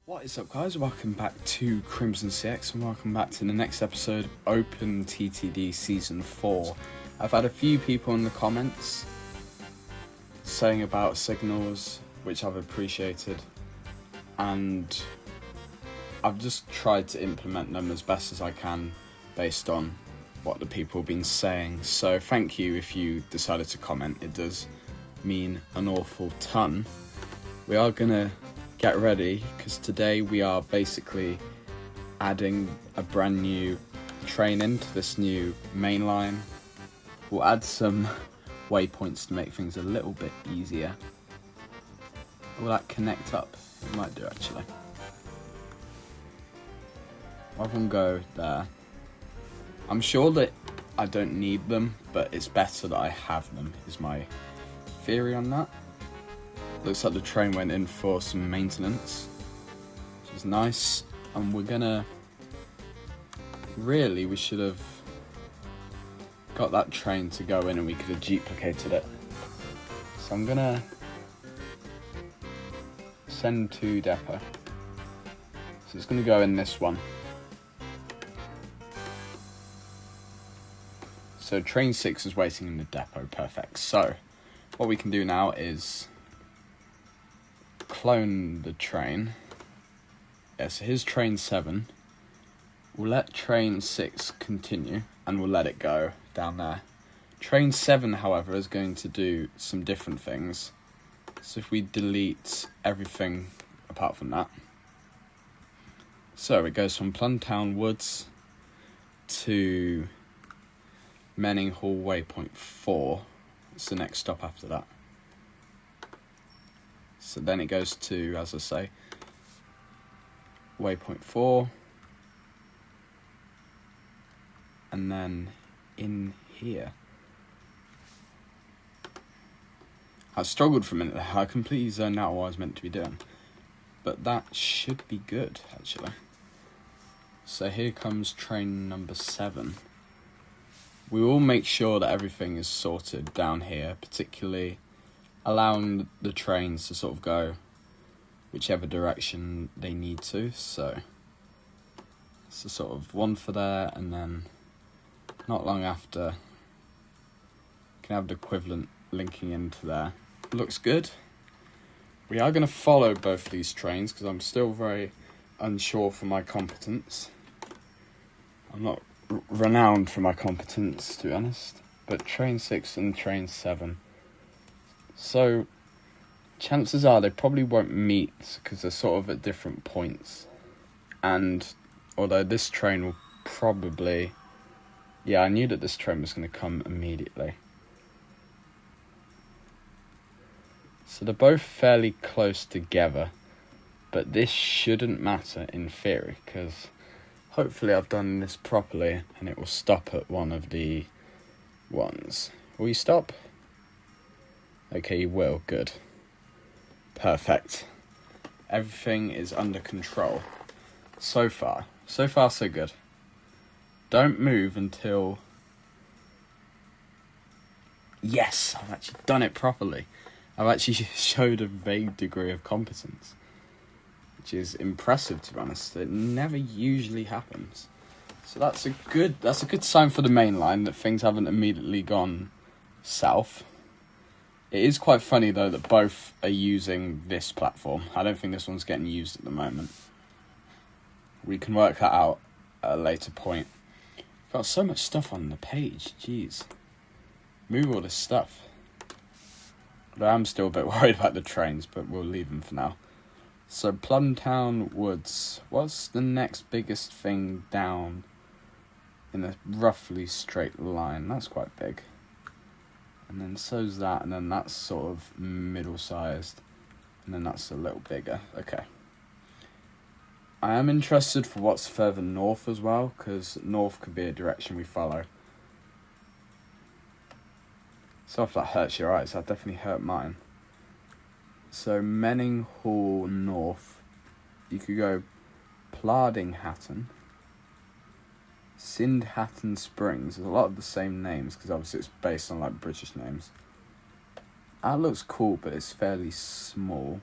What is up, guys? Welcome back to CrimsonCX and welcome back to the next episode of OPENTTD Season 4. I've had a few people in the comments saying about signals, which I've appreciated, and I've just tried to implement them as best as I can based on what the people have been saying. So thank you if you decided to comment. It does mean an awful ton. We are going to get ready because today we are basically adding a brand new train into this new main line. We'll add some waypoints to make things a little bit easier. Will that connect up? It might do, actually. I'll have them go there. I'm sure that I don't need them, but it's better that I have them, is my theory on that. Looks like the train went in for some maintenance, which is nice. And we're gonna... Really, we should have got that train to go in and we could have duplicated it. So I'm gonna send to depot. So it's gonna go in this one. So train 6 is waiting in the depot, perfect. So what we can do now is clone the train. Yeah, so here's train 7. We'll let train 6 continue and we'll let it go down there. Train 7, however, is going to do some different things. So if we delete everything apart from that. So it goes from Pluntown Woods to Menning Hall Waypoint 4. It's the next stop after that. So then it goes to, as I say, waypoint 4. And then in here. I struggled for a minute there. I completely zoned out what I was meant to be doing. But that should be good, actually. So here comes train number 7. We will make sure that everything is sorted down here, particularly allowing the trains to sort of go whichever direction they need to. So it's a sort of one for there, and then not long after can have the equivalent linking into there. Looks good. We are going to follow both these trains because I'm still very unsure for my competence. I'm not renowned for my competence, to be honest, but train 6 and train 7. So, chances are they probably won't meet because they're sort of at different points. And although this train will probably... Yeah, I knew that this train was going to come immediately. So they're both fairly close together. But this shouldn't matter in theory because hopefully I've done this properly and it will stop at one of the ones. Will you stop? Okay, you will. Good. Perfect. Everything is under control. So far. So far, so good. Don't move until... Yes! I've actually done it properly. I've actually showed a vague degree of competence. Which is impressive, to be honest. It never usually happens. So that's a good sign for the main line that things haven't immediately gone south. It is quite funny, though, that both are using this platform. I don't think this one's getting used at the moment. We can work that out at a later point. Got so much stuff on the page. Jeez. Move all this stuff. But I'm still a bit worried about the trains, but we'll leave them for now. So, Plumtown Woods. What's the next biggest thing down in a roughly straight line? That's quite big. And then so's that, and then that's sort of middle-sized, and then that's a little bigger. Okay. I am interested for what's further north as well, because north could be a direction we follow. So if that hurts your eyes, that definitely hurt mine. So Menning Hall north, you could go Plardinghattan, Sindhattan Springs. There's a lot of the same names because obviously it's based on like British names. That looks cool, but it's fairly small.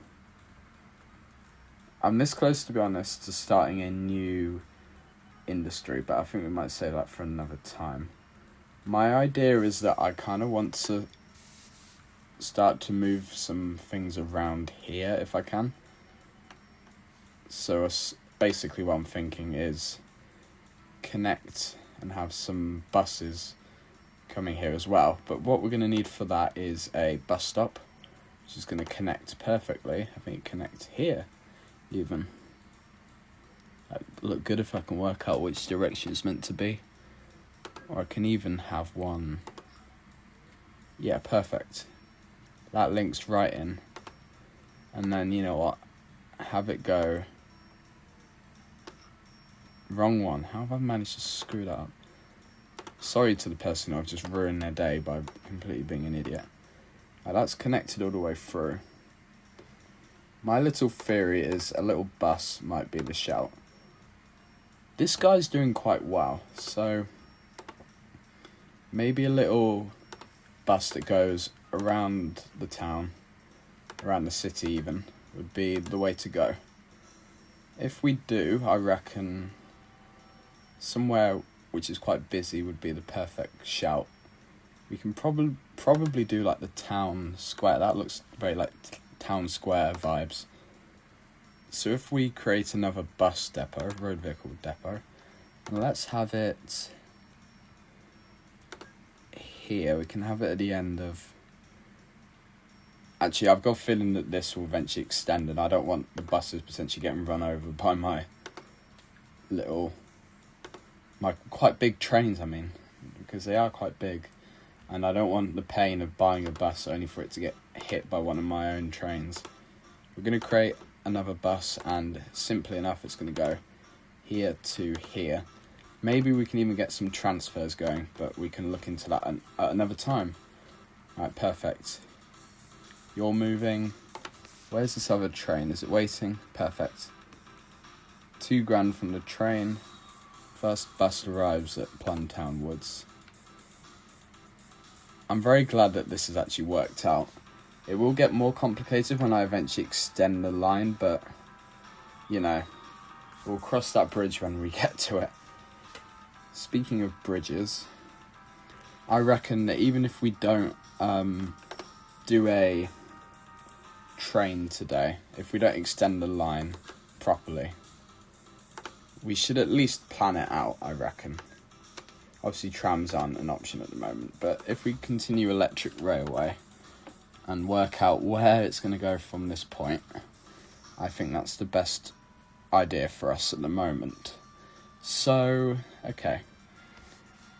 I'm this close, to be honest, to starting a new industry, but I think we might save that for another time. My idea is that I kind of want to start to move some things around here if I can. So basically what I'm thinking is connect and have some buses coming here as well. But what we're going to need for that is a bus stop, which is going to connect perfectly. I think it connects here even. That'd look good if I can work out which direction it's meant to be. Or I can even have one. Yeah, perfect. That links right in. And then, you know what? Have it go. Wrong one. How have I managed to screw that up? Sorry to the person who I've just ruined their day by completely being an idiot. That's connected all the way through. My little theory is a little bus might be the shout. This guy's doing quite well, so maybe a little bus that goes around the town, around the city even, would be the way to go. If we do, I reckon somewhere which is quite busy would be the perfect shout. We can probably do like the town square. That looks very like town square vibes. So if we create another bus depot, road vehicle depot, let's have it here. We can have it at the end of... Actually, I've got a feeling that this will eventually extend, and I don't want the buses potentially getting run over by my quite big trains, I mean, because they are quite big, and I don't want the pain of buying a bus only for it to get hit by one of my own trains. We're going to create another bus, and simply enough, it's going to go here to here. Maybe we can even get some transfers going, but we can look into that at another time. Right, perfect. You're moving. Where's this other train? Is it waiting? Perfect. £2,000 from the train. First bus arrives at Plumtown Woods. I'm very glad that this has actually worked out. It will get more complicated when I eventually extend the line, but, you know, we'll cross that bridge when we get to it. Speaking of bridges, I reckon that even if we don't do a train today, if we don't extend the line properly, we should at least plan it out, I reckon. Obviously trams aren't an option at the moment, but if we continue electric railway and work out where it's going to go from this point, I think that's the best idea for us at the moment. So, okay.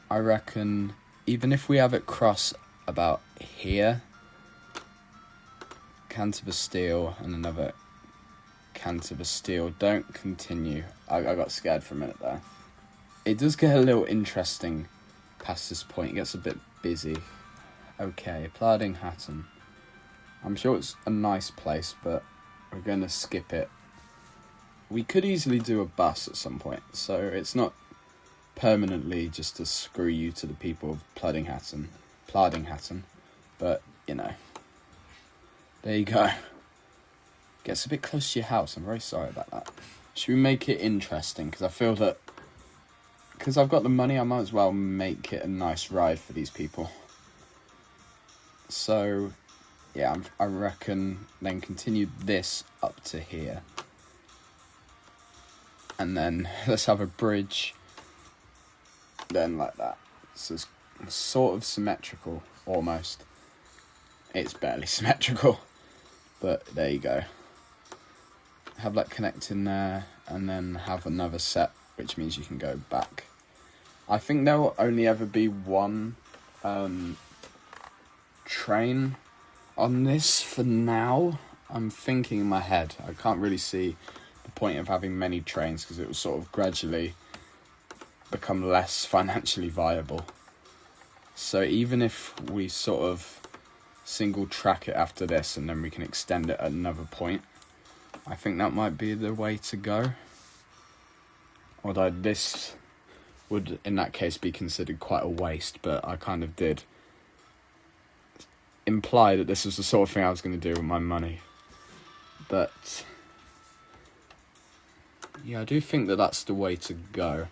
I reckon even if we have it cross about here, Canterbury Steel and another Canterbury Steel, don't continue. I got scared for a minute there. It does get a little interesting past this point. It gets a bit busy. Okay, Plarding Hatton. I'm sure it's a nice place, but we're going to skip it. We could easily do a bus at some point, so it's not permanently just to screw you to the people of Plarding Hatton, but, you know, there you go. Gets a bit close to your house, I'm very sorry about that. Should we make it interesting? Because I feel that, because I've got the money, I might as well make it a nice ride for these people. So, yeah, I reckon then continue this up to here. And then let's have a bridge, then like that. So it's sort of symmetrical, almost. It's barely symmetrical, but there you go. Have that connect in there, and then have another set, which means you can go back. I think there will only ever be one train on this for now. I'm thinking in my head. I can't really see the point of having many trains because it will sort of gradually become less financially viable. So even if we sort of single track it after this and then we can extend it at another point, I think that might be the way to go. Although this would in that case be considered quite a waste, but I kind of did imply that this was the sort of thing I was going to do with my money. But Yeah, I do think that that's the way to go.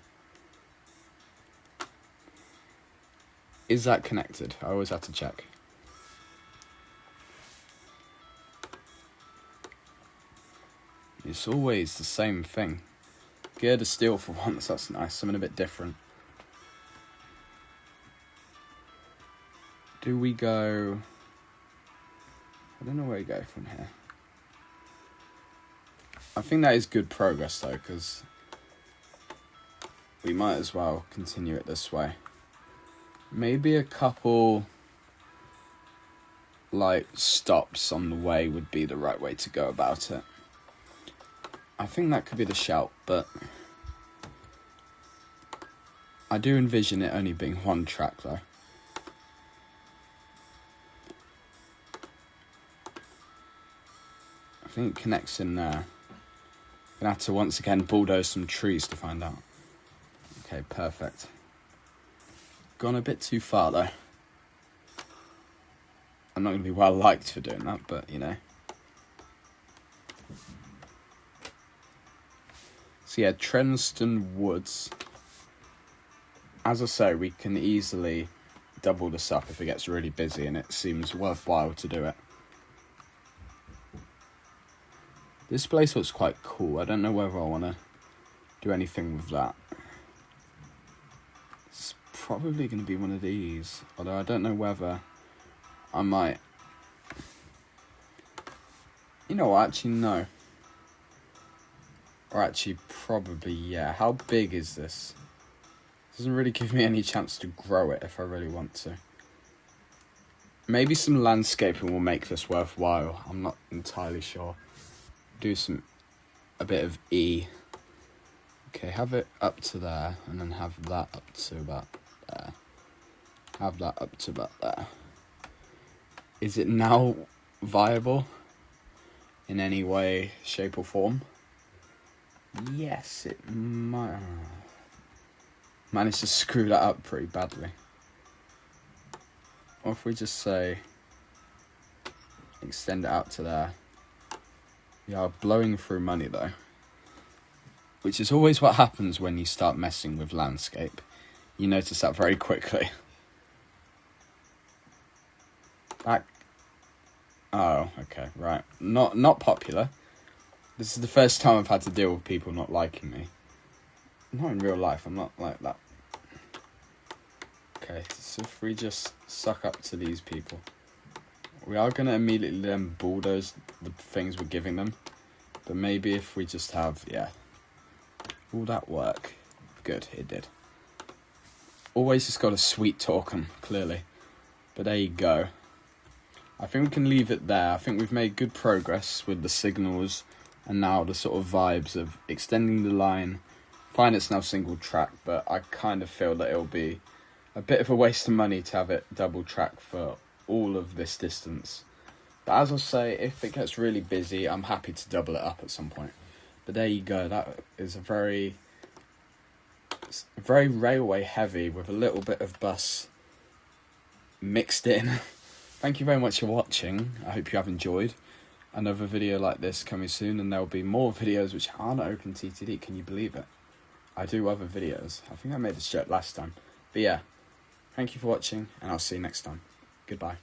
Is that connected? I always have to check. It's always the same thing. Gear to steel for once, that's nice. Something a bit different. Do we go... I don't know where we go from here. I think that is good progress though, because we might as well continue it this way. Maybe a couple like stops on the way would be the right way to go about it. I think that could be the shout, but I do envision it only being one track though. I think it connects in there. Gonna have to once again bulldoze some trees to find out. Okay, perfect. Gone a bit too far though. I'm not gonna be well liked for doing that, but you know. So yeah, Trenston Woods. As I say, we can easily double this up if it gets really busy and it seems worthwhile to do it. This place looks quite cool. I don't know whether I want to do anything with that. It's probably going to be one of these. Although I don't know whether I might... You know what? Actually, no. Or actually, probably, yeah. How big is this? Doesn't really give me any chance to grow it if I really want to. Maybe some landscaping will make this worthwhile. I'm not entirely sure. Do a bit of E. Okay, have it up to there, and then have that up to about there. Have that up to about there. Is it now viable in any way, shape or form? Yes, it might. Managed to screw that up pretty badly. Or if we just say, extend it out to there. We are blowing through money though. Which is always what happens when you start messing with landscape. You notice that very quickly. Back. Oh, okay, right. Not popular. This is the first time I've had to deal with people not liking me. Not in real life, I'm not like that. Okay, so if we just suck up to these people. We are going to immediately then bulldoze the things we're giving them. But maybe if we just have, yeah. Will that work? Good, it did. Always just got to sweet talk them, clearly. But there you go. I think we can leave it there. I think we've made good progress with the signals. And now the sort of vibes of extending the line. Fine, it's now single track. But I kind of feel that it'll be a bit of a waste of money to have it double track for all of this distance. But as I say, if it gets really busy, I'm happy to double it up at some point. But there you go, that is a very railway heavy with a little bit of bus mixed in. Thank you very much for watching. I hope you have enjoyed. Another video like this coming soon, and there'll be more videos which aren't OpenTTD. Can you believe it? I do other videos. I think I made this joke last time. But yeah, thank you for watching, and I'll see you next time. Goodbye.